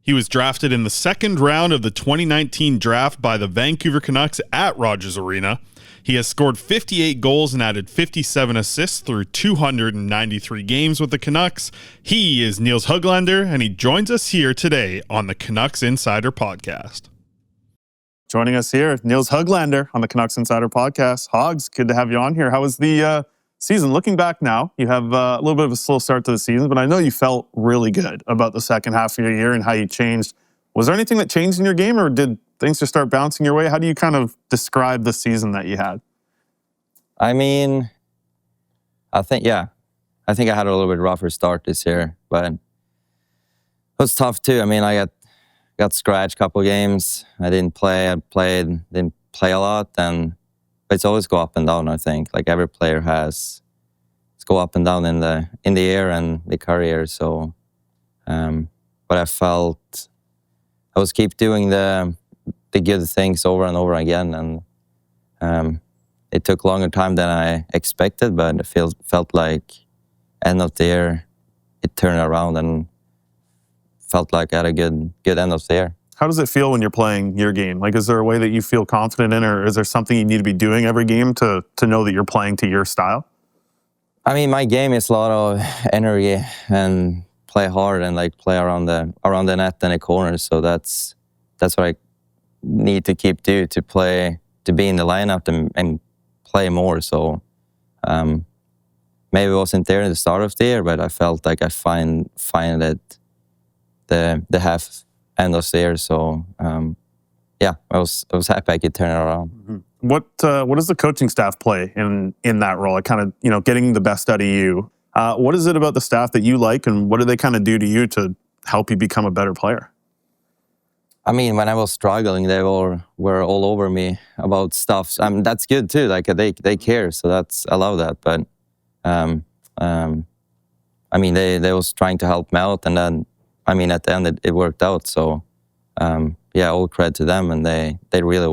He was drafted in the second round of the 2019 draft by the Vancouver Canucks at Rogers Arena. He has scored 58 goals and added 57 assists through 293 games with the Canucks. He is Nils Höglander, and he joins us here today on the Canucks Insider Podcast. Joining us here, Nils Höglander on the Canucks Insider Podcast. Hogs, good to have you on here. How was the season? Looking back now, you have a little bit of a slow start to the season, but I know you felt really good about the second half of your year and how you changed. Was there anything that changed in your game, or did things just start bouncing your way? How do you kind of describe the season that you had? I mean, I think I had a little bit rougher start this year, but it was tough too. I mean, I got scratched a couple of games. I didn't play. Didn't play a lot, but it's always go up and down. I think like every player has go up and down in the air and the career. So, but I felt I was keep doing the good things over and over again, and it took longer time than I expected, but it felt like end of the year it turned around and felt like I had a good end of the year. How does it feel when you're playing your game? Like, is there a way that you feel confident in, or is there something you need to be doing every game to know that you're playing to your style? I mean, my game is a lot of energy and play hard and like play around the net and the corners. So that's what I need to keep do to be in the lineup and play more. So maybe it wasn't there at the start of the year, but I felt like I find it the half end of the year. So I was happy I could turn it around. Mm-hmm. What does the coaching staff play in that role? Like, kind of, getting the best out of you. What is it about the staff that you like, and what do they kind of do to you to help you become a better player? I mean, when I was struggling, they were all over me about stuff. I mean, that's good too. Like they care, so I love that. But I mean, they was trying to help me out, and then I mean, at the end it worked out. So all credit to them, and they really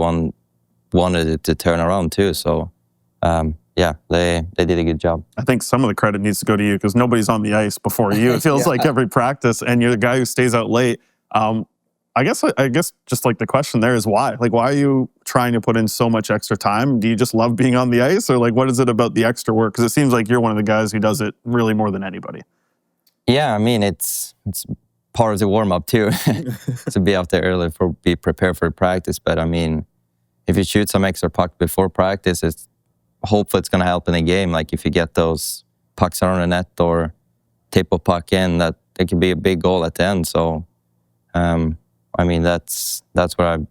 wanted it to turn around too. So they did a good job. I think some of the credit needs to go to you, because nobody's on the ice before you. It feels like every practice, and you're the guy who stays out late. I guess just like the question there is why? Like, why are you trying to put in so much extra time? Do you just love being on the ice, or like what is it about the extra work? Because it seems like you're one of the guys who does it really more than anybody. Yeah, I mean, it's part of the warm-up too, to be out there early, be prepared for practice. But I mean, if you shoot some extra puck before practice, hopefully it's going to help in the game. Like if you get those pucks around the net or tip a puck in, that it can be a big goal at the end. So, I mean, that's what I'm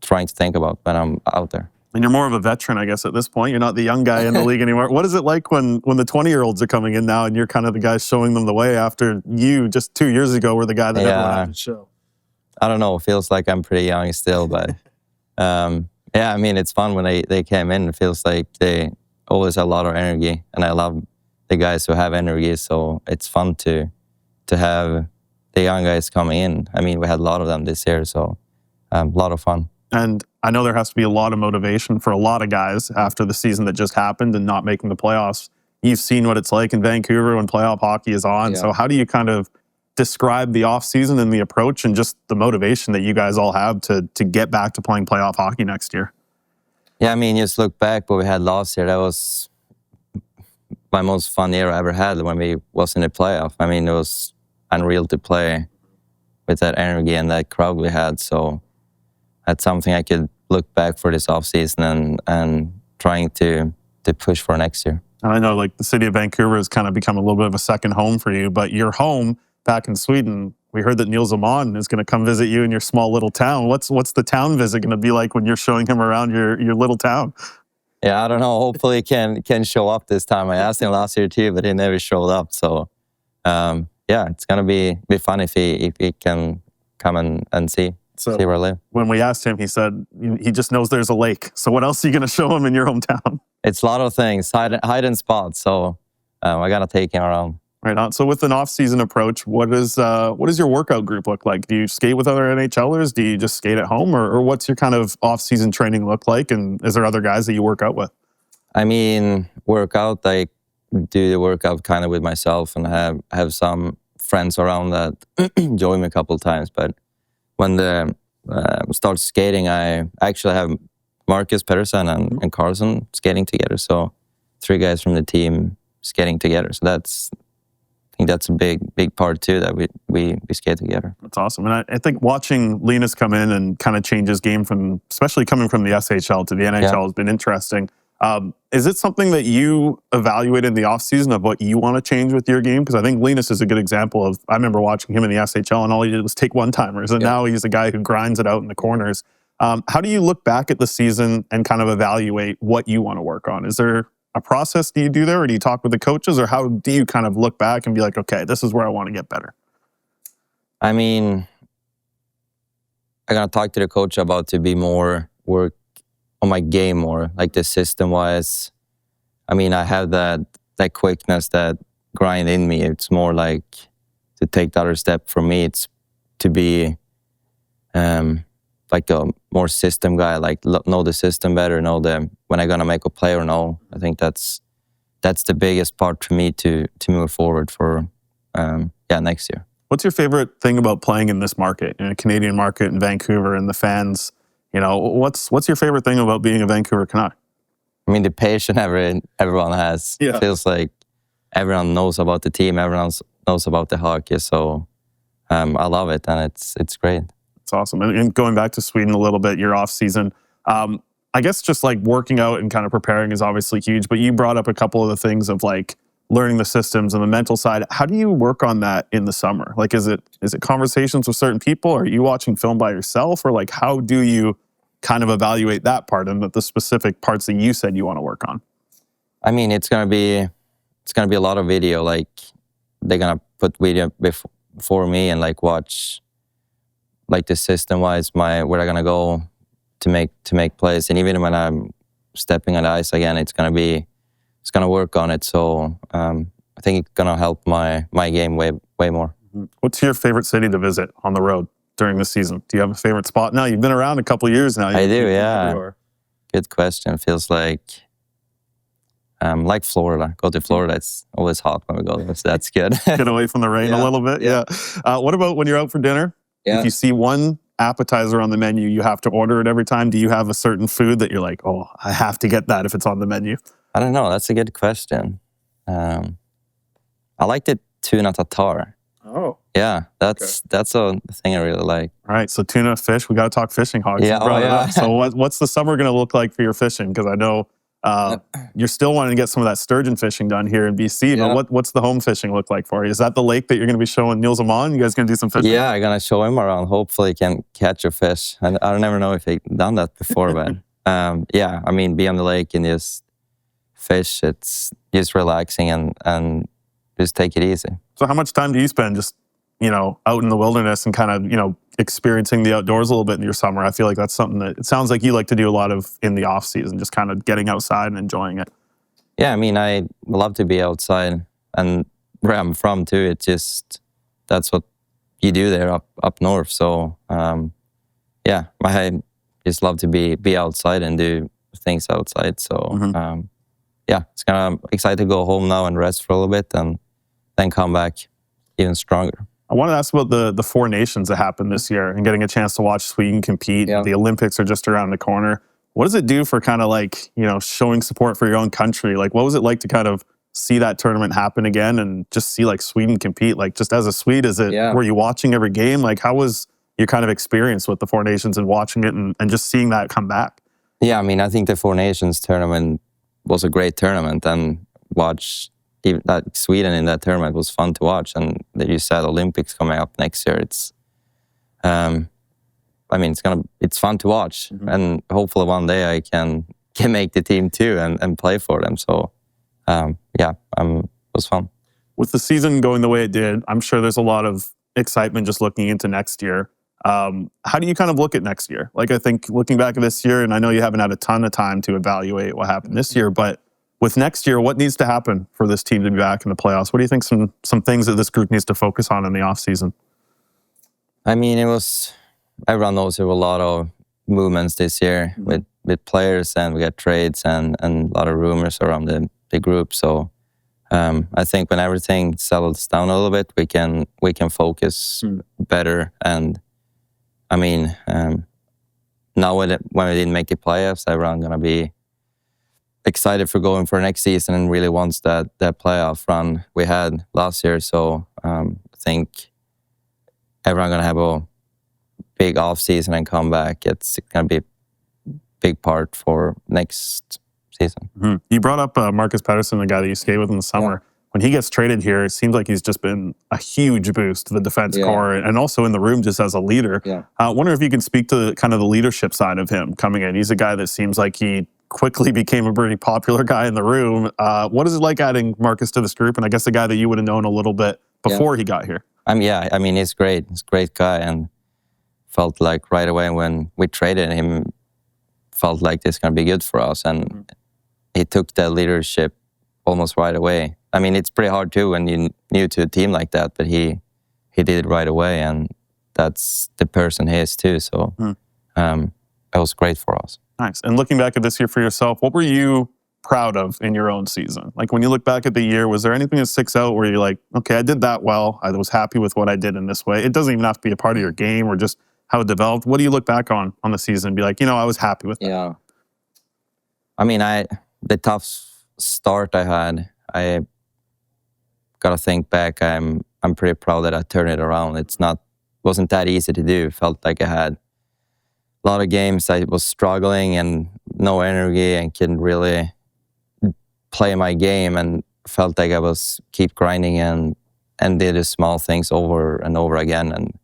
trying to think about when I'm out there. And you're more of a veteran, I guess, at this point. You're not the young guy in the league anymore. What is it like when the 20-year-olds are coming in now, and you're kind of the guy showing them the way, after you just 2 years ago were the guy that everyone had to show? I don't know. It feels like I'm pretty young still, but I mean, it's fun when they came in. It feels like they always have a lot of energy, and I love the guys who have energy. So it's fun to have the young guys coming in. I mean, we had a lot of them this year, so a lot of fun. And I know there has to be a lot of motivation for a lot of guys after the season that just happened and not making the playoffs. You've seen what it's like in Vancouver when playoff hockey is on. Yeah. So how do you kind of describe the offseason and the approach and just the motivation that you guys all have to get back to playing playoff hockey next year? Yeah, I mean, just look back what we had last year. That was my most fun year I ever had when we was in the playoff. I mean, it was unreal to play with that energy and that crowd we had. So that's something I could look back for this offseason and trying to push for next year. And I know, like, the city of Vancouver has kind of become a little bit of a second home for you, but your home back in Sweden, we heard that Nils Åman is going to come visit you in your small little town. What's the town visit going to be like when you're showing him around your little town? Yeah, I don't know. Hopefully he can show up this time. I asked him last year too, but he never showed up. So it's going to be fun if he can come and see where I live. When we asked him, he said he just knows there's a lake. So what else are you going to show him in your hometown? It's a lot of things, hiding spots. So I got to take him around. Right on. So with an off-season approach, what does your workout group look like? Do you skate with other NHLers? Do you just skate at home? Or what's your kind of off-season training look like? And is there other guys that you work out with? I mean, I do the workout kind of with myself, and have some friends around that joined me a couple of times. But when the start skating, I actually have Marcus Pedersen and Carlson skating together. So 3 guys from the team skating together. So I think that's a big part too, that we skate together. That's awesome. And I think watching Linus come in and kind of change his game from, especially coming from the SHL to the NHL has been interesting. Is it something that you evaluate in the offseason of what you want to change with your game? Because I think Linus is a good example of, I remember watching him in the SHL and all he did was take one-timers. And now he's a guy who grinds it out in the corners. How do you look back at the season and kind of evaluate what you want to work on? Is there a process do you do there, or do you talk with the coaches, or how do you kind of look back and be like, okay, this is where I want to get better? I mean, I'm going to talk to the coach about to be more work on my game more, like the system-wise. I mean, I have that quickness, that grind in me. It's more like to take the other step for me. It's to be like a more system guy, like know the system better, know when I'm going to make a play or no. I think that's the biggest part for me to move forward for next year. What's your favorite thing about playing in this market, in a Canadian market in Vancouver, and the fans? You know, what's your favorite thing about being a Vancouver Canuck? I mean, the passion everyone has. Yeah. It feels like everyone knows about the team, everyone knows about the hockey. So I love it, and it's great. It's awesome. And going back to Sweden a little bit, your off season, I guess just like working out and kind of preparing is obviously huge. But you brought up a couple of the things of like learning the systems and the mental side. How do you work on that in the summer? Like, is it conversations with certain people? Or are you watching film by yourself? Or like, how do you kind of evaluate that part and the specific parts that you said you want to work on? I mean, it's gonna be a lot of video. Like, they're gonna put video before me and like watch like the system wise where I'm gonna go to make plays. And even when I'm stepping on the ice again, it's gonna work on it. So I think it's gonna help my game way more. What's your favorite city to visit on the road during the season? Do you have a favorite spot? Now, you've been around a couple of years now. I do, yeah. Good question. Feels like Florida. Go to Florida. It's always hot when we go there, so that's good. Get away from the rain a little bit. Yeah. What about when you're out for dinner? Yeah. If you see one appetizer on the menu, you have to order it every time. Do you have a certain food that you're like, oh, I have to get that if it's on the menu? I don't know. That's a good question. I like the tuna tartare. Oh. Yeah, that's a thing I really like. All right, so tuna, fish. We got to talk fishing, Hogs. Yeah, So what's the summer going to look like for your fishing? Because I know you're still wanting to get some of that sturgeon fishing done here in BC, but what's the home fishing look like for you? Is that the lake that you're going to be showing Nils Åman? You guys going to do some fishing? Yeah, I'm going to show him around. Hopefully he can catch a fish. And I never know if he's done that before, but yeah, I mean, be on the lake and just fish. It's just relaxing and just take it easy. So how much time do you spend just, out in the wilderness and kind of, experiencing the outdoors a little bit in your summer? I feel like that's something that it sounds like you like to do a lot of in the off season, just kind of getting outside and enjoying it. Yeah, I mean, I love to be outside, and where I'm from too, it's just, that's what you do there up north. So yeah, I just love to be outside and do things outside. So yeah, it's kind of excited to go home now and rest for a little bit and then come back even stronger. I want to ask about the Four Nations that happened this year and getting a chance to watch Sweden compete. Yeah. The Olympics are just around the corner. What does it do for kind of like, showing support for your own country? Like, what was it like to kind of see that tournament happen again and just see like Sweden compete? Like, just as a Swede, were you watching every game? Like, how was your kind of experience with the Four Nations and watching it and just seeing that come back? Yeah, I mean, I think the Four Nations tournament was a great tournament, and even that Sweden in that tournament was fun to watch. And that you said Olympics coming up next year, it's I mean, it's fun to watch, and hopefully one day I can make the team too and play for them. So yeah, it was fun. With the season going the way it did, I'm sure there's a lot of excitement just looking into next year. How do you kind of look at next year? Like, I think looking back at this year, and I know you haven't had a ton of time to evaluate what happened this year, but with next year, what needs to happen for this team to be back in the playoffs? What do you think some things that this group needs to focus on in the offseason? I mean, everyone knows there were a lot of movements this year with players, and we got trades and a lot of rumors around the group. So I think when everything settles down a little bit, we can focus better. And I mean, now when we didn't make the playoffs, everyone's gonna be excited for going for next season and really wants that playoff run we had last year. So I think everyone's gonna have a big off season and come back. It's gonna be a big part for next season. Mm-hmm. You brought up Marcus Pettersson, the guy that you skated with in the summer. Yeah. When he gets traded here, it seems like he's just been a huge boost to the defense core and also in the room just as a leader. Yeah. I wonder if you can speak to kind of the leadership side of him coming in. He's a guy that seems like he quickly became a pretty popular guy in the room. What is it like adding Marcus to this group? And I guess a guy that you would have known a little bit before he got here. I mean, he's great. He's a great guy, and felt like right away when we traded him, felt like this is going to be good for us. And he took that leadership almost right away. I mean, it's pretty hard too when you're new to a team like that, but he did it right away, and that's the person he is too. So it was great for us. Nice. And looking back at this year for yourself, what were you proud of in your own season? Like when you look back at the year, was there anything that sticks out where you're like, okay, I did that well. I was happy with what I did in this way. It doesn't even have to be a part of your game or just how it developed. What do you look back on the season and be like, I was happy with that? Yeah. I mean, the tough start I had, I got to think back. I'm pretty proud that I turned it around. Wasn't that easy to do. Felt like I had a lot of games I was struggling and no energy and couldn't really play my game, and felt like I was keep grinding and did the small things over and over again, and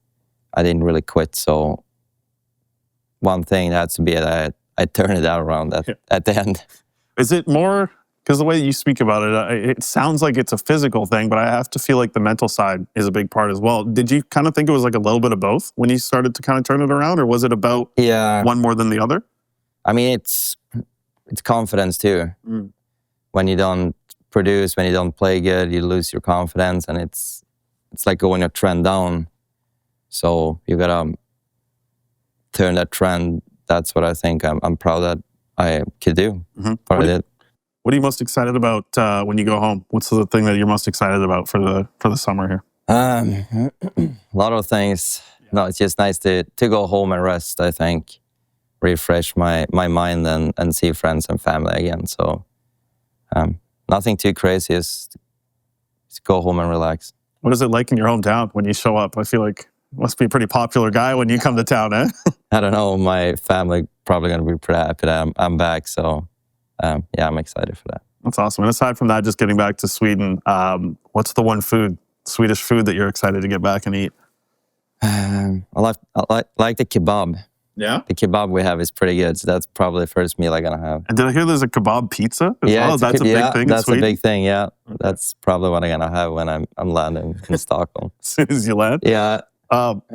I didn't really quit. So one thing that has to be that I turned it out around at the end. Is it more, because the way you speak about it sounds like it's a physical thing, but I have to feel like the mental side is a big part as well. Did you kind of think it was like a little bit of both when you started to kind of turn it around, or was it about one more than the other? I mean, it's confidence too. When you don't produce, when you don't play good, you lose your confidence, and it's like going a trend down. So you gotta turn that trend. That's what I think I'm proud that I could do. What I did. What are you most excited about when you go home? What's the thing that you're most excited about for the summer here? A lot of things. No, it's just nice to go home and rest, I think. Refresh my mind and see friends and family again. So nothing too crazy. Just go home and relax. What is it like in your hometown when you show up? I feel like you must be a pretty popular guy when you come to town, eh? I don't know. My family probably going to be pretty happy that I'm back. So I'm excited for that. That's awesome. And aside from that, just getting back to Sweden, what's the one Swedish food that you're excited to get back and eat? I like the kebab. Yeah? The kebab we have is pretty good. So that's probably the first meal I'm going to have. And did I hear there's a kebab pizza as well? That's a big thing that's in Sweden? A big thing, yeah. Okay. That's probably what I'm going to have when I'm landing in Stockholm. As soon as you land? Yeah.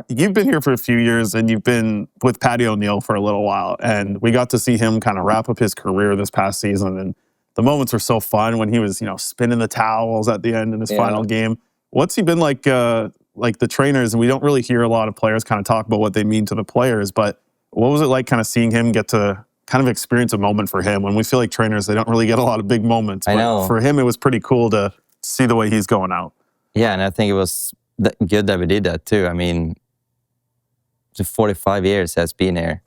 You've been here for a few years, and you've been with Patty O'Neill for a little while, and we got to see him kind of wrap up his career this past season, and the moments were so fun when he was, spinning the towels at the end in his final game. What's he been like the trainers, and we don't really hear a lot of players kind of talk about what they mean to the players, but what was it like kind of seeing him get to kind of experience a moment for him when we feel like trainers, they don't really get a lot of big moments. I know. For him, it was pretty cool to see the way he's going out. Yeah, and I think it was good that we did that too. I mean, 45 years has been here.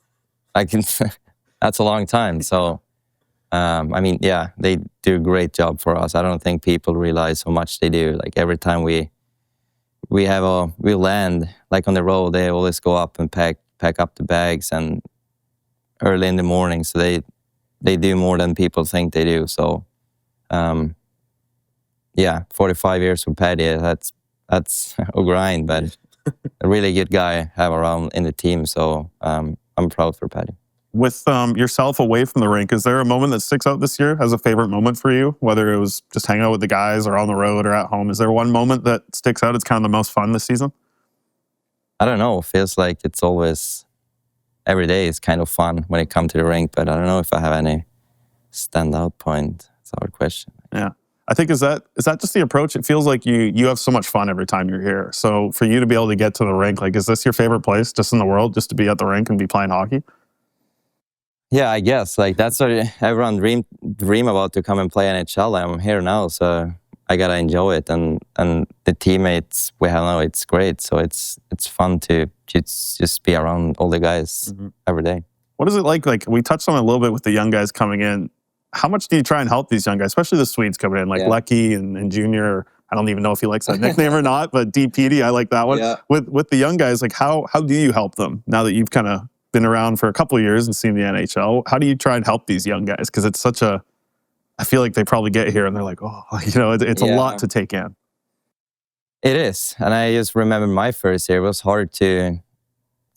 That's a long time. So, they do a great job for us. I don't think people realize how much they do. Like every time we land, like on the road, they always go up and pack up the bags and early in the morning. So they do more than people think they do. So, 45 years with Paddy, that's a grind, but a really good guy have around in the team. So I'm proud for Paddy. With yourself away from the rink, is there a moment that sticks out this year as a favorite moment for you? Whether it was just hanging out with the guys or on the road or at home, is there one moment that sticks out? It's kind of the most fun this season? I don't know. It feels like it's always, every day is kind of fun when it comes to the rink, but I don't know if I have any standout point. It's a hard question. Yeah. I think, is that just the approach? It feels like you have so much fun every time you're here. So for you to be able to get to the rink, like, is this your favorite place just in the world, just to be at the rink and be playing hockey? Yeah, I guess. Like, that's what everyone dream about, to come and play NHL. I'm here now, so I gotta enjoy it, and the teammates we have now, it's great. So it's fun to just be around all the guys every day. What is it like? Like we touched on it a little bit with the young guys coming in. How much do you try and help these young guys, especially the Swedes coming in, like Lecky and Junior? I don't even know if he likes that nickname or not, but DPD, I like that one. Yeah. With the young guys, like how do you help them now that you've kind of been around for a couple of years and seen the NHL? How do you try and help these young guys? Because it's such a, I feel like they probably get here and they're like, oh, you know, it's a lot to take in. It is, and I just remember my first year. It was hard to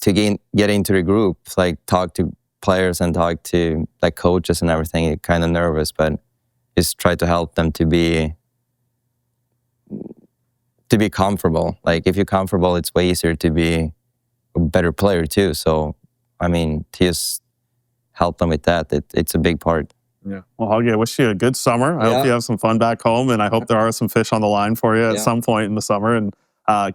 get into the group, like talk to players and talk to like coaches and everything. You're kind of nervous, but just try to help them to be comfortable. Like if you're comfortable, it's way easier to be a better player too. So, I mean, to just help them with that, it's a big part. Yeah. Well, Huggy, I wish you a good summer. I hope you have some fun back home, and I hope there are some fish on the line for you at some point in the summer. And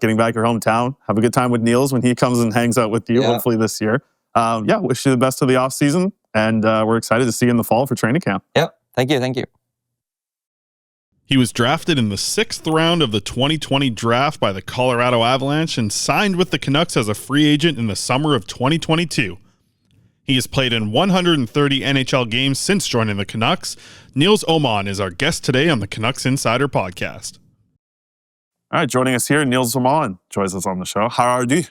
getting back to your hometown, have a good time with Nils when he comes and hangs out with you, hopefully this year. Wish you the best of the off season, and we're excited to see you in the fall for training camp. Yep. Thank you. He was drafted in the 6th round of the 2020 draft by the Colorado Avalanche and signed with the Canucks as a free agent in the summer of 2022. He has played in 130 NHL games since joining the Canucks. Nils Åman is our guest today on the Canucks Insider Podcast. All right, joining us here, Nils Åman joins us on the show. How are you?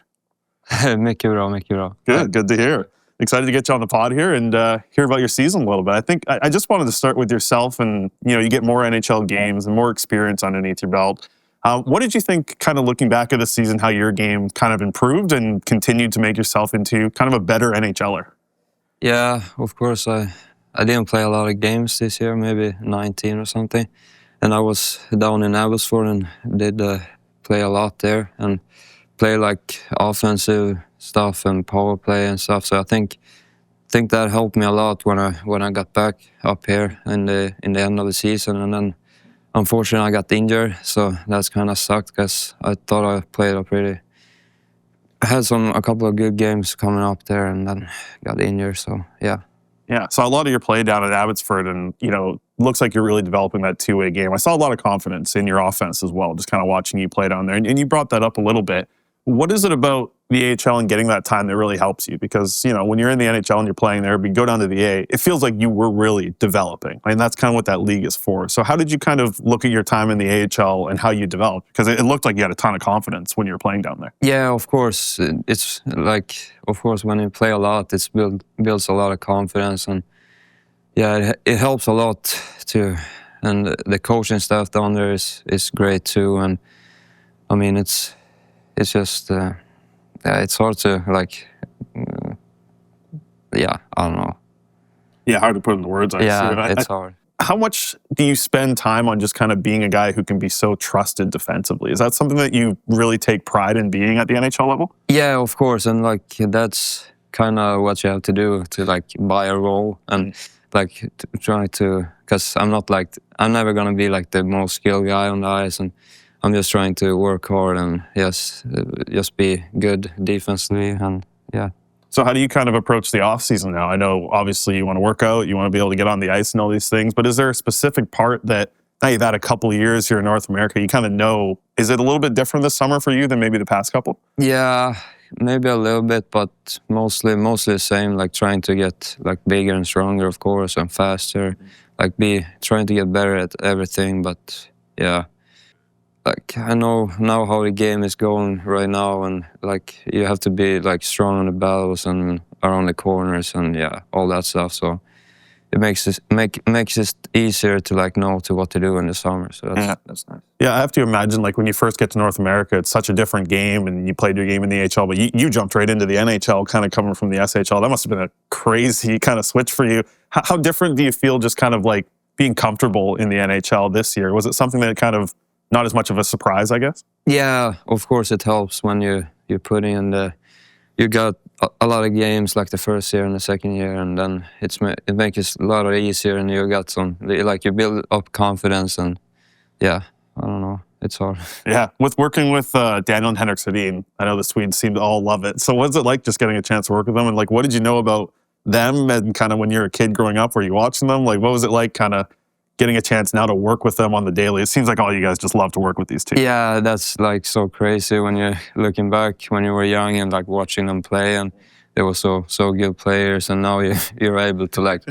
Mycket bra. Good to hear. Excited to get you on the pod here and hear about your season a little bit. I think I just wanted to start with yourself, and you get more NHL games and more experience underneath your belt. What did you think, kind of looking back at the season, how your game kind of improved and continued to make yourself into kind of a better NHLer? Yeah, of course. I didn't play a lot of games this year, maybe 19 or something. And I was down in Abbotsford and did play a lot there and play like offensive stuff and power play and stuff. So I think that helped me a lot when I got back up here in the end of the season. And then unfortunately I got injured, so that's kind of sucked because I thought I played up really. I had a couple of good games coming up there and then got injured, so yeah. Yeah, so a lot of your play down at Abbotsford, and looks like you're really developing that two-way game. I saw a lot of confidence in your offense as well, just kind of watching you play down there. And you brought that up a little bit. What is it about the AHL and getting that time that really helps you? Because, when you're in the NHL and you're playing there, but you go down to the A, it feels like you were really developing. And that's kind of what that league is for. So how did you kind of look at your time in the AHL and how you developed? Because it looked like you had a ton of confidence when you were playing down there. Yeah, of course. It's like, of course, when you play a lot, it builds a lot of confidence. And yeah, it helps a lot too. And the coaching staff down there is great too. And I mean, it's just, it's hard to I don't know. Yeah, hard to put into words. It's hard. How much do you spend time on just kind of being a guy who can be so trusted defensively? Is that something that you really take pride in being at the NHL level? Yeah, of course. And that's kind of what you have to do to buy a role and try to, because I'm never going to be the most skilled guy on the ice, and I'm just trying to work hard and just be good defensively, and yeah. So how do you kind of approach the off season now? I know obviously you want to work out, you want to be able to get on the ice and all these things, but is there a specific part that now you've had a couple of years here in North America, you kind of know, is it a little bit different this summer for you than maybe the past couple? Yeah, maybe a little bit, but mostly the same, trying to get bigger and stronger, of course, and faster, trying to get better at everything, but yeah. I know now how the game is going right now, and you have to be strong on the battles and around the corners and all that stuff. So it makes it easier to know what to do in the summer. So that's nice. Yeah, I have to imagine when you first get to North America, it's such a different game, and you played your game in the AHL, but you jumped right into the NHL, kind of coming from the SHL. That must have been a crazy kind of switch for you. How different do you feel just kind of being comfortable in the NHL this year? Was it something that kind of not as much of a surprise, I guess? Yeah, of course it helps when you're putting in you got a lot of games the first year and the second year, and then it makes it a lot easier, and you got you build up confidence, and I don't know, it's hard. Yeah, with working with Daniel and Henrik Sedin, I know the Swedes seem to all love it. So what's it like just getting a chance to work with them, and what did you know about them, and kind of when you were a kid growing up, were you watching them? What was it like kind of getting a chance now to work with them on the daily. It seems like all you guys just love to work with these two. Yeah, that's like so crazy when you're looking back when you were young and like watching them play, and they were so good players, and now you're able to like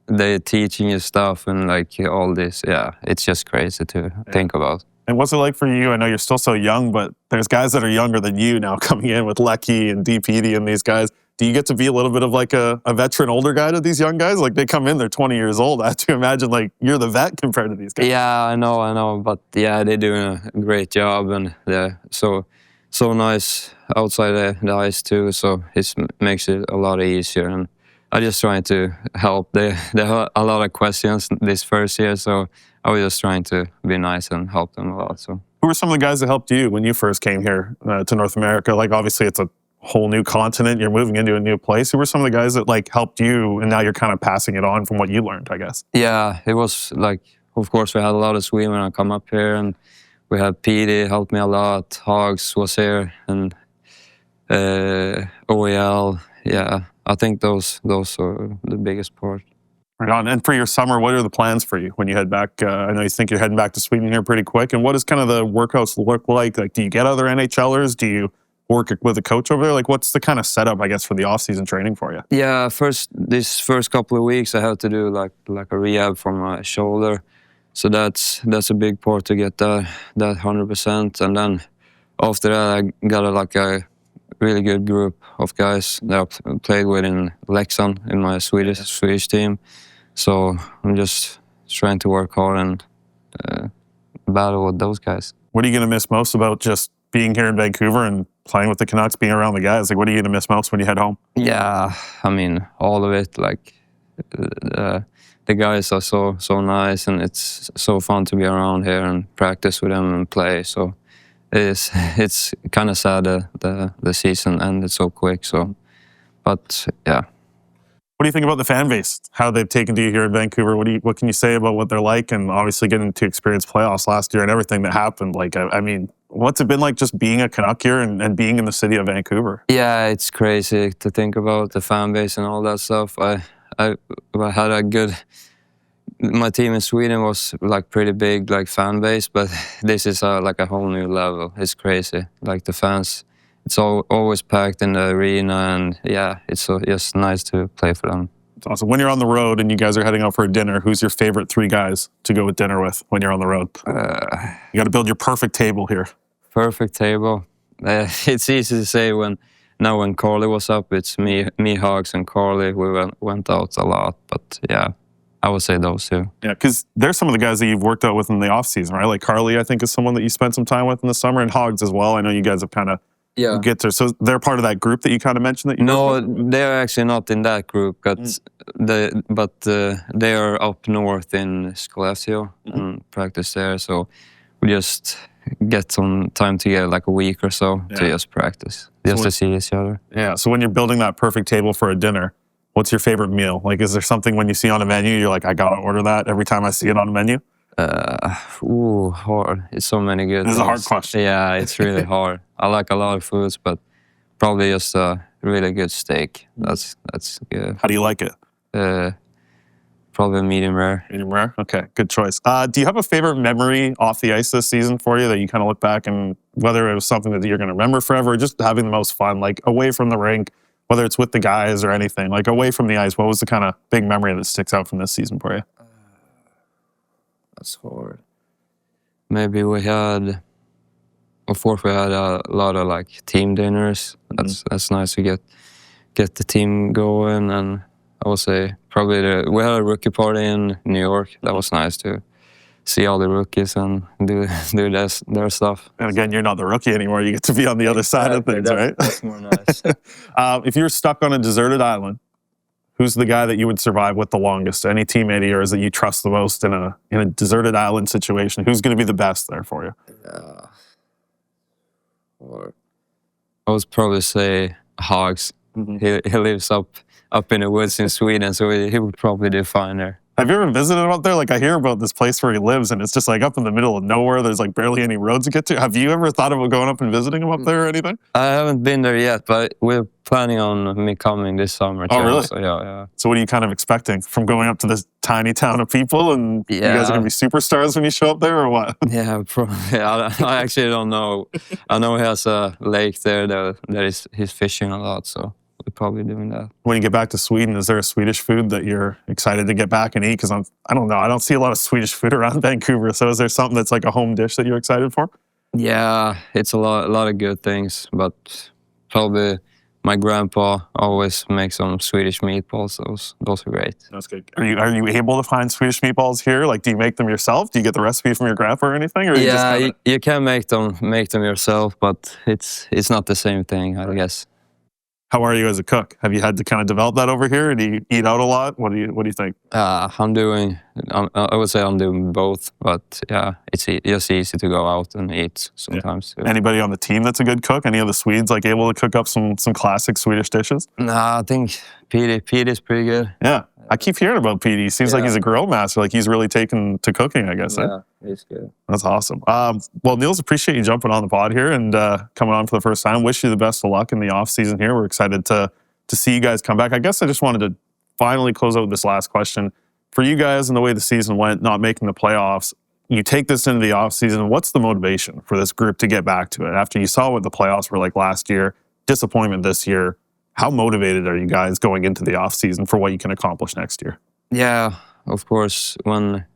they're teaching you stuff and like all this. Yeah, it's just crazy to think about. And what's it like for you? I know you're still so young, but there's guys that are younger than you now coming in with Lecky and DPD and these guys. Do you get to be a little bit of like a veteran older guy to these young guys? Like they come in, they're 20 years old. I have to imagine like you're the vet compared to these guys. Yeah, I know. But yeah, they're doing a great job, and they're so nice outside the ice too. So it makes it a lot easier. And I just trying to help. There are a lot of questions this first year, so I was just trying to be nice and help them a lot. So who were some of the guys that helped you when you first came here to North America? Like obviously it's a whole new continent. You're moving into a new place. Who were some of the guys that like helped you, and now you're kind of passing it on from what you learned, I guess? Yeah, it was like, of course, we had a lot of Sweden when I come up here, and we had Petey helped me a lot. Hogs was here, and OEL. Yeah, I think those are the biggest part. Right on. And for your summer, what are the plans for you when you head back? I know you think you're heading back to Sweden here pretty quick. And what does kind of the workouts look like? Like, do you get other NHLers? Do you work with a coach over there? Like, what's the kind of setup, I guess, for the off-season training for you? Yeah, this first couple of weeks, I had to do like a rehab for my shoulder. So that's a big part to get that 100%. And then after that, I got a really good group of guys that I played with in Leksand in my Swedish team. So I'm just trying to work hard and battle with those guys. What are you going to miss most about just being here in Vancouver and playing with the Canucks, being around the guys? Like, what are you going to miss most when you head home? Yeah, I mean, all of it. Like, the guys are so nice, and it's so fun to be around here and practice with them and play. So it's kind of sad the season ended so quick. So, but yeah. What do you think about the fan base? How they've taken to you here in Vancouver? What can you say about what they're like, and obviously getting to experience playoffs last year and everything that happened? Like, I mean, what's it been like just being a Canuck here and being in the city of Vancouver? Yeah, it's crazy to think about the fan base and all that stuff. I had a good. My team in Sweden was like pretty big, like fan base, but this is like a whole new level. It's crazy. Like the fans. It's always packed in the arena, and yeah, it's just nice to play for them. It's awesome. When you're on the road and you guys are heading out for a dinner, who's your favorite 3 guys to go with dinner with when you're on the road? You got to build your perfect table here. Perfect table. It's easy to say when Carly was up. It's me, Hogs, and Carly. We went out a lot, but yeah, I would say those two. Yeah, because there's some of the guys that you've worked out with in the off season, right? Like Carly, I think, is someone that you spent some time with in the summer, and Hogs as well. I know you guys have kind of. Yeah. So they're part of that group that you kind of mentioned that you No, they're actually not in that group, but they are up north in Skellefteå and practice there. So we just get some time together, like a week or so, to just practice, just to see each other. Yeah. So when you're building that perfect table for a dinner, what's your favorite meal? Like, is there something when you see on a menu, you're like, I gotta order that every time I see it on a menu? Hard. It's so many good. This is a hard question. Yeah, it's really hard. I like a lot of foods, but probably just a really good steak. That's good. How do you like it? Probably medium rare. Medium rare? Okay, good choice. Do you have a favorite memory off the ice this season for you that you kind of look back and whether it was something that you're going to remember forever or just having the most fun, like away from the rink, whether it's with the guys or anything, like away from the ice, what was the kind of big memory that sticks out from this season for you? That's hard. Maybe we had, of course, we had a lot of like team dinners. That's nice to get the team going, and I would say probably we had a rookie party in New York. That was nice to see all the rookies and do their stuff. And again, you're not the rookie anymore. You get to be on the other side of things, right? That's more nice. If you're stuck on a deserted island, who's the guy that you would survive with the longest? Any teammate of yours that you trust the most in a deserted island situation? Who's going to be the best there for you? Yeah. Or I would probably say Hogs. He lives up in the woods in Sweden, so he would probably do fine there. Have you ever visited him up there? Like, I hear about this place where he lives, and it's just like up in the middle of nowhere. There's like barely any roads to get to. Have you ever thought about going up and visiting him up there or anything? I haven't been there yet, but we're planning on me coming this summer. Oh, really? So, yeah. So what are you kind of expecting from going up to this tiny town of people? And you guys are going to be superstars when you show up there, or what? Yeah, probably. I actually don't know. I know he has a lake there that he's fishing a lot, so we're probably doing that. When you get back to Sweden, is there a Swedish food that you're excited to get back and eat? Because I don't know. I don't see a lot of Swedish food around Vancouver. So is there something that's like a home dish that you're excited for? Yeah, it's a lot of good things, but probably my grandpa always makes some Swedish meatballs. Those are great. That's good. Are you able to find Swedish meatballs here? Like, do you make them yourself? Do you get the recipe from your grandpa or anything? Or you can make them yourself, but it's not the same thing, I guess. How are you as a cook? Have you had to kind of develop that over here? Do you eat out a lot? What do you think? I would say I'm doing both, but yeah, it's just easy to go out and eat sometimes. Yeah. Anybody on the team that's a good cook? Any of the Swedes like able to cook up some classic Swedish dishes? Nah, I think Pete is pretty good. Yeah, I keep hearing about Pete. He seems like he's a grill master. Like he's really taken to cooking, I guess. Yeah, he's good. That's awesome. Well, Nils, appreciate you jumping on the pod here and coming on for the first time. Wish you the best of luck in the off season here. We're excited to see you guys come back. I guess I just wanted to finally close out with this last question. For you guys and the way the season went, not making the playoffs, you take this into the off season. What's the motivation for this group to get back to it? After you saw what the playoffs were like last year, disappointment this year, how motivated are you guys going into the off season for what you can accomplish next year? Yeah, of course. When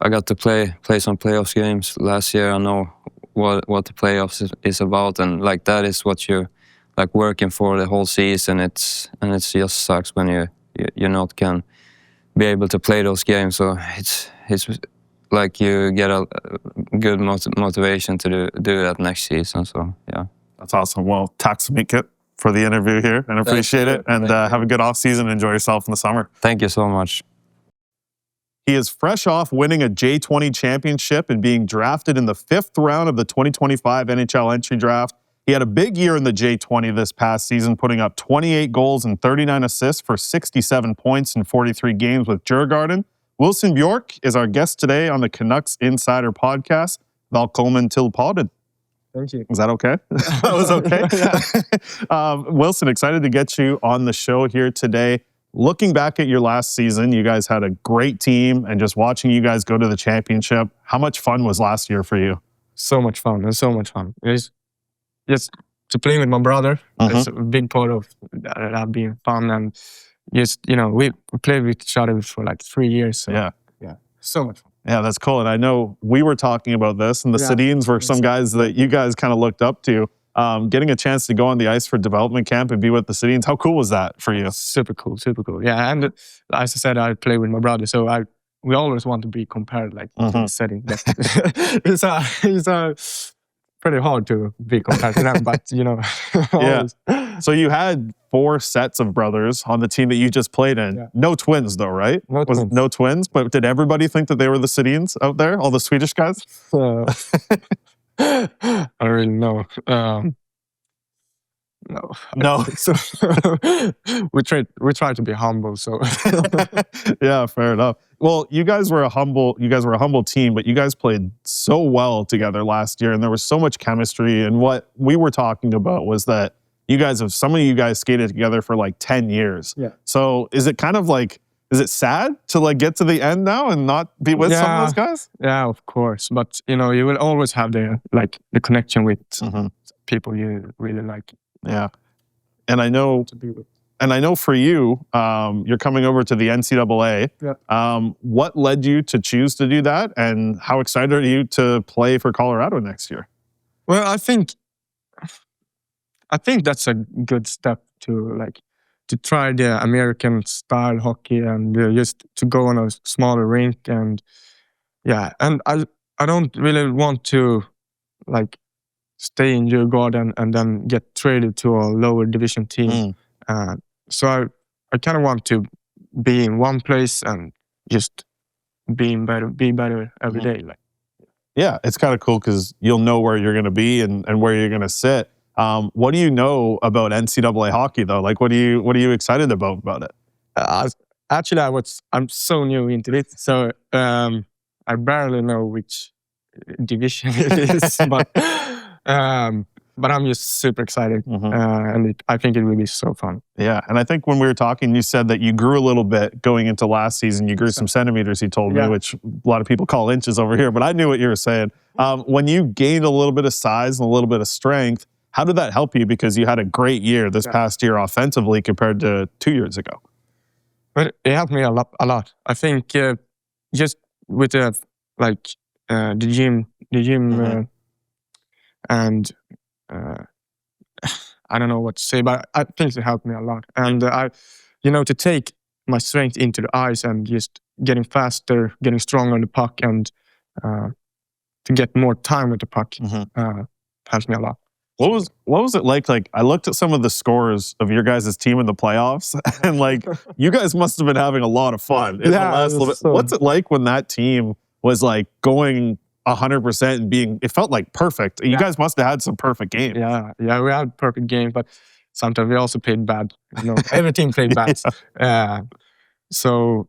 I got to play some playoffs games last year, I know what the playoffs is about, and like that is what you're like working for the whole season. It just sucks when you not can be able to play those games. So it's like you get a good motivation to do that next season. So yeah, that's awesome. Well, tack så mycket for the interview here, and appreciate it. And have a good off season. Enjoy yourself in the summer. Thank you so much. He is fresh off winning a J20 championship and being drafted in the 5th round of the 2025 NHL entry draft. He had a big year in the J20 this past season, putting up 28 goals and 39 assists for 67 points in 43 games with Djurgården. Wilson Björck is our guest today on the Canucks Insider Podcast. Välkommen till podden. Thank you. Is that okay? That was okay. Wilson, excited to get you on the show here today. Looking back at your last season, you guys had a great team, and just watching you guys go to the championship, how much fun was last year for you? So much fun. It was so much fun. It was just to play with my brother. It's a big part of that being fun, and just we played with each other for like 3 years. So, yeah, so much fun. Yeah, that's cool. And I know we were talking about this, and the Sedins were some guys that you guys kind of looked up to. Getting a chance to go on the ice for development camp and be with the Sedins, how cool was that for you? Super cool, super cool. Yeah, and as I said, I play with my brother, so we always want to be compared like to the Sedin. It's pretty hard to be compared to them, but yeah. So you had 4 sets of brothers on the team that you just played in. Yeah. No twins though, right? No twins, but did everybody think that they were the Sedins out there, all the Swedish guys? I don't really know. No. So we try to be humble. So yeah, fair enough. Well, you guys were a humble team, but you guys played so well together last year, and there was so much chemistry. And what we were talking about was that some of you guys skated together for like 10 years. Yeah. So is it kind of like, is it sad to like get to the end now and not be with some of those guys? Yeah, of course. But you will always have the connection with people you really like. Yeah. And I know to be with. And I know for you, you're coming over to the NCAA. Yeah. What led you to choose to do that, and how excited are you to play for Colorado next year? Well, I think that's a good step to try the American style hockey and just to go on a smaller rink, and and I don't really want to stay in Djurgården and then get traded to a lower division team. So I kind of want to be in one place and just be better every day. Yeah, it's kind of cool because you'll know where you're going to be and where you're going to sit. What do you know about NCAA hockey though? Like, what are you excited about it? Actually, I'm so new into it, so I barely know which division it is, but I'm just super excited, and I think it will be so fun. Yeah, and I think when we were talking, you said that you grew a little bit going into last season. You grew some centimeters, you told me, which a lot of people call inches over here, but I knew what you were saying. When you gained a little bit of size and a little bit of strength, how did that help you? Because you had a great year this past year offensively compared to 2 years ago. But it helped me a lot. I think just with the gym, and I don't know what to say, but I think it helped me a lot. And to take my strength into the ice and just getting faster, getting stronger on the puck, and to get more time with the puck helped me a lot. What was it like? Like, I looked at some of the scores of your guys' team in the playoffs, and like, you guys must have been having a lot of fun in the last little bit. What's it like when that team was like going 100% and being? It felt like perfect. You guys must have had some perfect games. Yeah, we had perfect games, but sometimes we also played bad. Every team played bad. So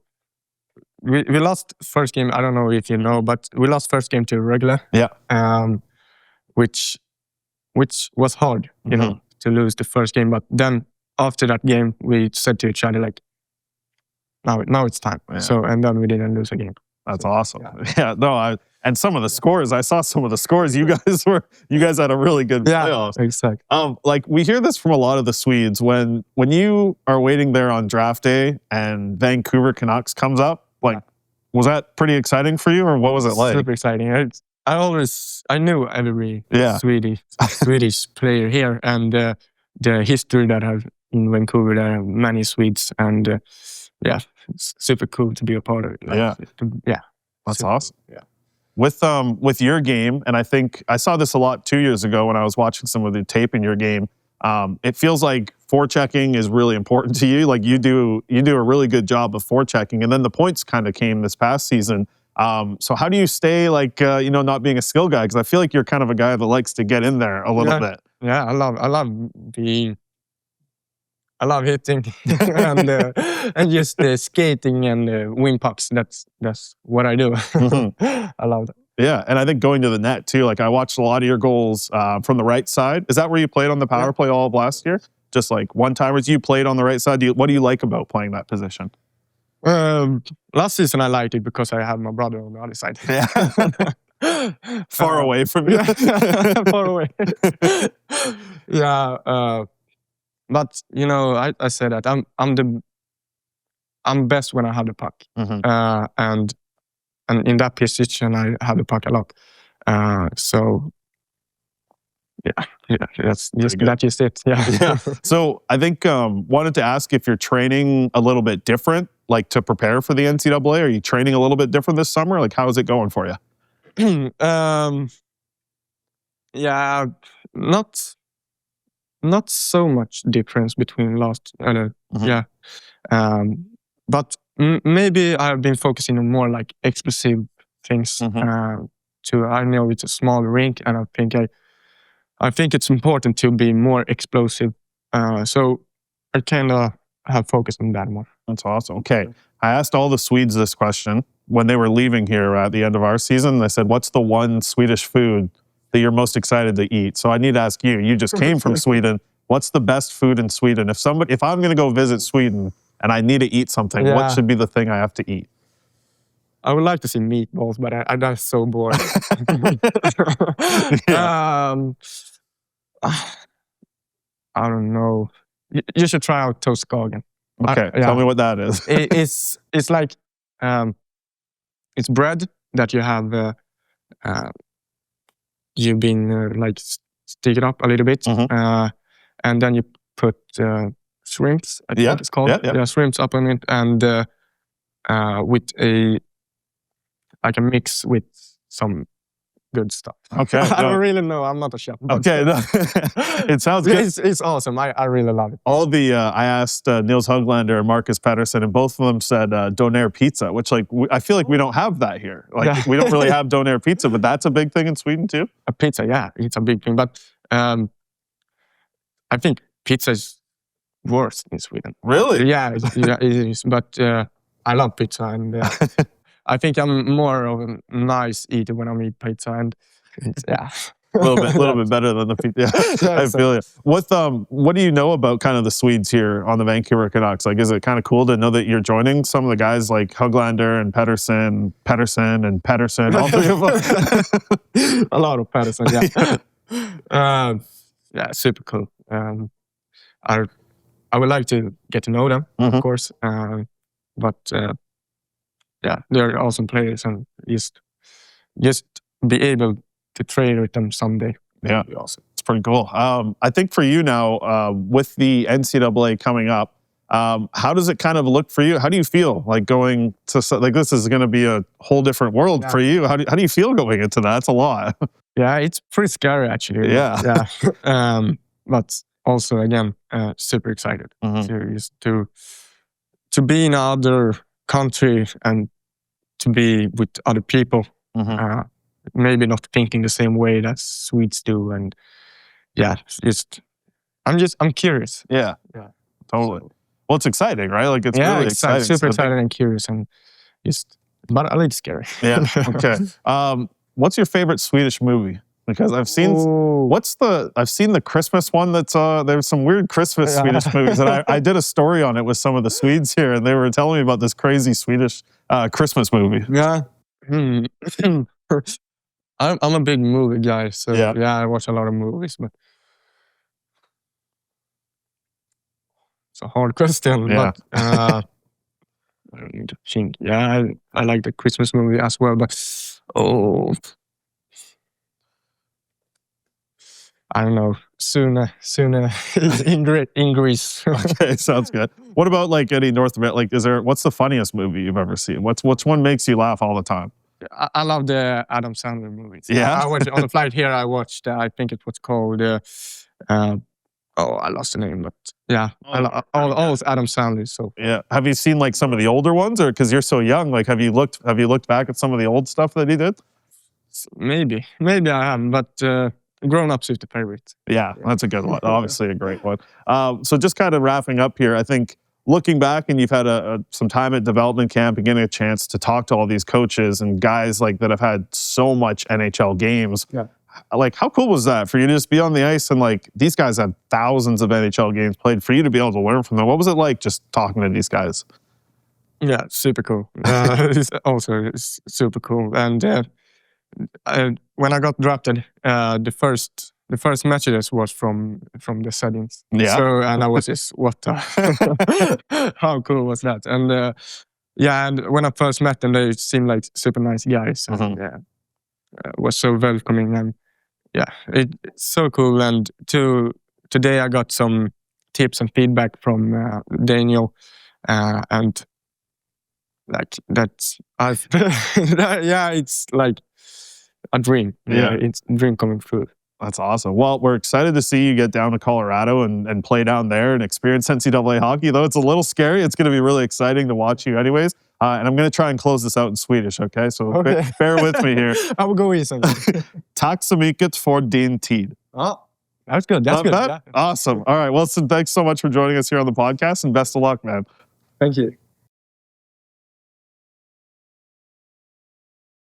we lost first game. I don't know if you know, but we lost first game to regular. Yeah. Which was hard, to lose the first game. But then after that game, we said to each other, like, now it's time. Yeah. So, and then we didn't lose a game. That's awesome. Yeah, and some of the scores, I saw some of the scores. You guys had a really good playoffs. Exactly. Like, we hear this from a lot of the Swedes when you are waiting there on draft day and Vancouver Canucks comes up. Like, was that pretty exciting for you, or what was it like? Super exciting. I knew every Swedish player here, and the history that I have in Vancouver. There are many Swedes, and it's super cool to be a part of it. That's awesome. Yeah. With your game, and I think I saw this a lot 2 years ago when I was watching some of the tape in your game. It feels like forechecking is really important to you. Like, you do a really good job of forechecking, and then the points kind of came this past season. So how do you stay not being a skill guy? Because I feel like you're kind of a guy that likes to get in there a little bit. Yeah, I love hitting and just skating and win pucks. That's what I do. I love that. Yeah, and I think going to the net too. Like, I watched a lot of your goals from the right side. Is that where you played on the power play all of last year? Just like one-timers, you played on the right side. What do you like about playing that position? Last season I liked it because I had my brother on the other side. Yeah. Far away from you. Far away. But I say that I'm best when I have the puck, and in that position I have the puck a lot. So that's just it. Yeah. So I think wanted to ask if you're training a little bit different, like to prepare for the NCAA. Are you training a little bit different this summer? Like, how is it going for you? Not so much difference between last. But maybe I've been focusing on more like explosive things. I know it's a small rink, and I think it's important to be more explosive. So I kind of have focused on that more. That's awesome. Okay. I asked all the Swedes this question when they were leaving here at the end of our season. They said, what's the one Swedish food that you're most excited to eat? So I need to ask you. You just came from Sweden. What's the best food in Sweden? If I'm going to go visit Sweden and I need to eat something, what should be the thing I have to eat? I would like to see meatballs, but that's so boring. I don't know. You should try out toastkagen. Okay, tell me what that is. It's like it's bread that you have. You've been like stick it up a little bit, and then you put shrimps. I think it's called. Yeah, shrimps up on it, and with a mix with some good stuff. Okay, I don't really know. I'm not a chef. Okay, it sounds good. It's awesome. I really love it. I asked Nils Höglander and Marcus Pettersson, and both of them said doner pizza, which I feel like we don't have that here. Like, we don't really have doner pizza, but that's a big thing in Sweden too. A pizza, yeah, it's a big thing. But I think pizza is worse in Sweden. Really? Yeah, it is. But I love pizza, and I think I'm more of a nice eater when I eat pizza, and yeah. A little bit better than the pizza. Yeah, I feel you. What do you know about kind of the Swedes here on the Vancouver Canucks? Like, is it kind of cool to know that you're joining some of the guys like Höglander and Pettersson, all three of them? A lot of Pettersson, yeah. Yeah, super cool. I would like to get to know them, of course. But yeah, they're awesome players, and just be able to trade with them someday. Yeah, awesome. It's pretty cool. I think for you now, with the NCAA coming up, how does it kind of look for you? How do you feel like going to, like, this is going to be a whole different world for you? How do you feel going into that? That's a lot. Yeah, it's pretty scary actually. Yeah. But also again, super excited to be in another country and to be with other people. Maybe not thinking the same way that Swedes do, and yeah, I'm curious. Yeah, totally. Well, it's exciting, right? Like, it's really exciting. Super excited and curious, and but a little scary. Yeah. Okay. What's your favorite Swedish movie? Because I've seen the Christmas one. There's some weird Christmas Swedish movies, and I did a story on it with some of the Swedes here, and they were telling me about this crazy Swedish Christmas movie. Yeah. I'm a big movie guy, so yeah, I watch a lot of movies, but it's a hard question. Yeah. But I don't need to think. Yeah, I like the Christmas movie as well, but I don't know. Sooner in Greece. Okay, sounds good. What about like any North America? Like, what's the funniest movie you've ever seen? Which one makes you laugh all the time? I love the Adam Sandler movies. Yeah. I watched on the flight here. I watched. I think it was called. I lost the name, but yeah, all Adam Sandler. So yeah, have you seen like some of the older ones, or because you're so young? Like, have you looked back at some of the old stuff that he did? Maybe I haven't, but Grown Ups is the favorite. Yeah, that's a good one. Obviously, a great one. So just kind of wrapping up here, I think, looking back, and you've had some time at development camp and getting a chance to talk to all these coaches and guys like that have had so much NHL games. Yeah. Like, how cool was that for you to just be on the ice and like these guys had thousands of NHL games played, for you to be able to learn from them? What was it like just talking to these guys? Yeah, super cool. It's super cool. And when I got drafted, the first messages was from the settings. Yeah. So, and I was just, what the, how cool was that? And yeah, and when I first met them, they seemed like super nice guys. And was so welcoming, and yeah, it's so cool. And today I got some tips and feedback from Daniel, and like that's yeah, it's like a dream. Yeah, it's a dream coming true. That's awesome. Well, we're excited to see you get down to Colorado and play down there and experience NCAA hockey. Though it's a little scary, it's going to be really exciting to watch you anyways. And I'm going to try and close this out in Swedish, okay? So bear with me here. I will go easy. Tack så mycket för din tid. Oh, that's good. That's good. Yeah. Awesome. All right. Well, thanks so much for joining us here on the podcast, and best of luck, man. Thank you.